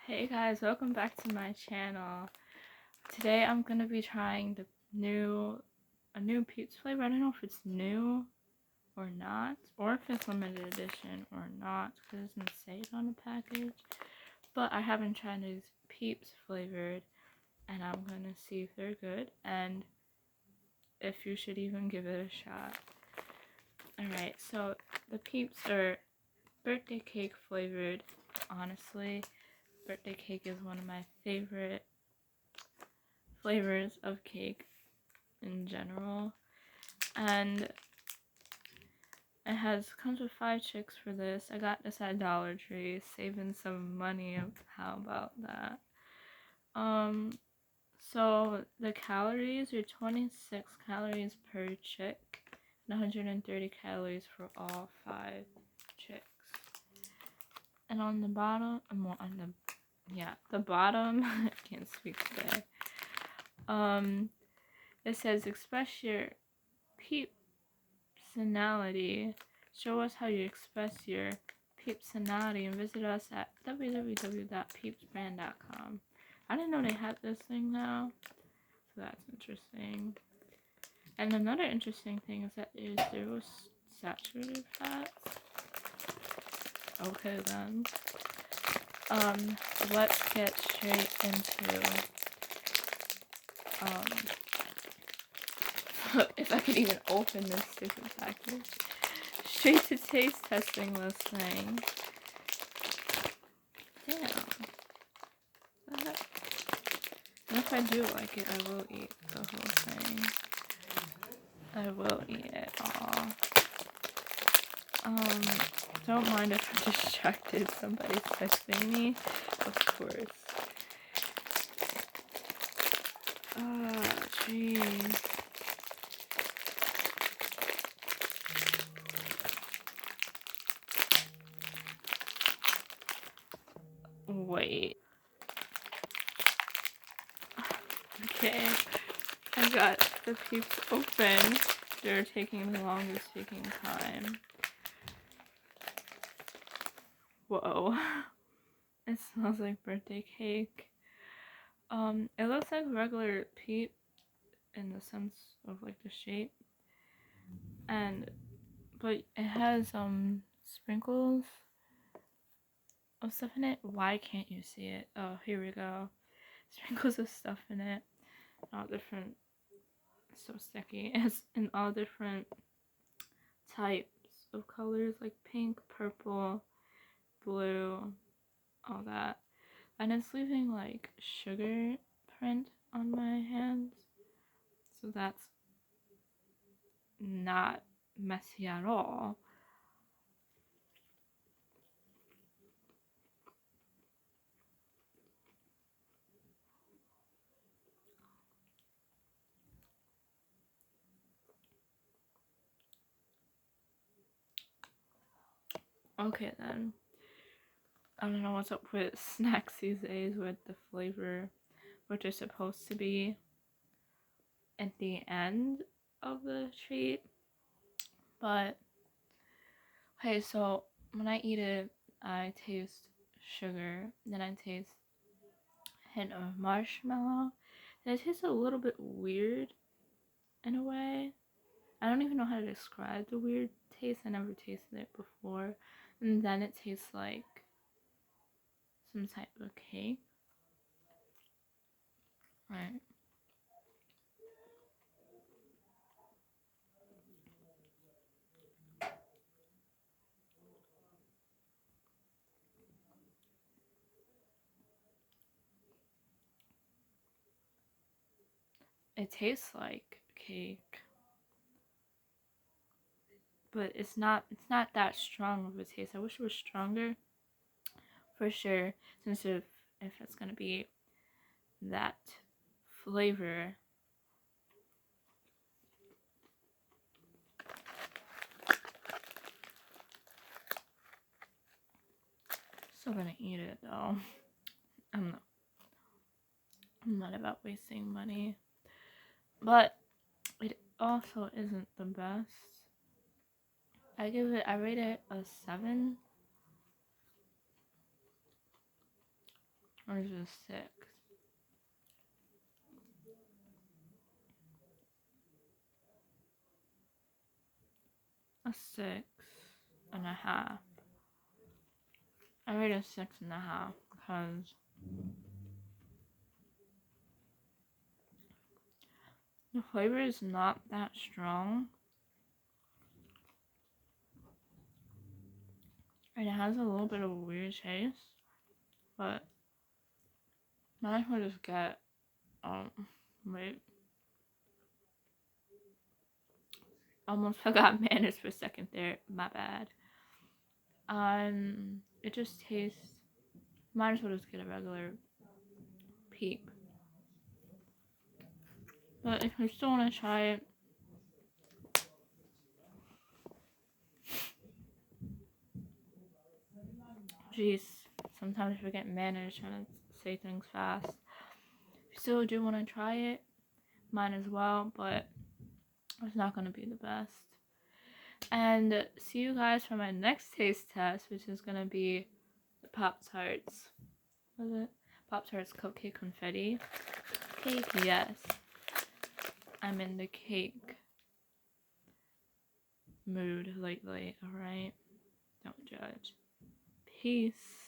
Hey guys, welcome back to my channel. Today I'm gonna be trying a new Peeps flavor. I don't know if it's new or not, or if it's limited edition or not, because it doesn't say it on the package. But I haven't tried these Peeps flavored, and I'm gonna see if they're good and if you should even give it a shot. Alright, so the Peeps are birthday cake flavored. Honestly, birthday cake is one of my favorite flavors of cake in general, and it comes with 5 chicks for this. I got this at Dollar Tree, saving some money. How about that? So the calories are 26 calories per chick and 130 calories for all 5 chicks. And on the bottom, the bottom, I can't speak today. It says express your peepsonality. Show us how you express your peepsonality and visit us at www.peepsbrand.com. I didn't know they had this thing now, so that's interesting. And another interesting thing is that there's zero saturated fats. Okay then. Let's get straight into if I could even open this stupid package. Straight to taste testing this thing. Damn. And if I do like it, I will eat the whole thing. I will eat it all. Don't mind if I'm distracted. Somebody's texting me. Of course. Jeez. Wait. Okay. I got the Peeps open. They're taking the longest time. Whoa. It smells like birthday cake. It looks like regular Peep in the sense of like the shape. But it has sprinkles of stuff in it. Why can't you see it? Oh, here we go. Sprinkles of stuff in it. All different, so sticky. It's in all different types of colors, like pink, purple, blue, all that. And it's leaving like sugar print on my hands, so that's not messy at all. Okay then. I don't know what's up with snacks these days with the flavor, which is supposed to be at the end of the treat. But hey, so when I eat it, I taste sugar, then I taste a hint of marshmallow, and it tastes a little bit weird in a way. I don't even know how to describe the weird taste. I never tasted it before. And then it tastes like some type of cake. Right. It tastes like cake, but it's not that strong of a taste. I wish it was stronger for sure, since if it's gonna be that flavor. Still gonna eat it though. I'm not about wasting money, but it also isn't the best. I rate it a 7. Or is it a 6? A 6.5. I rate a 6.5 because the flavor is not that strong. And it has a little bit of a weird taste. But might as well just get wait. Almost forgot mayonnaise for a second there. My bad. It just tastes. Might as well just get a regular Peep. But if you still want to try it, jeez, sometimes I forget mayonnaise trying to say things fast. If you still do want to try it, might as well, but it's not going to be the best. And see you guys for my next taste test, which is going to be the Pop-Tarts. What is it? Pop-Tarts Cupcake Confetti. Cake, yes. I'm in the cake mood lately, alright? Don't judge. Peace.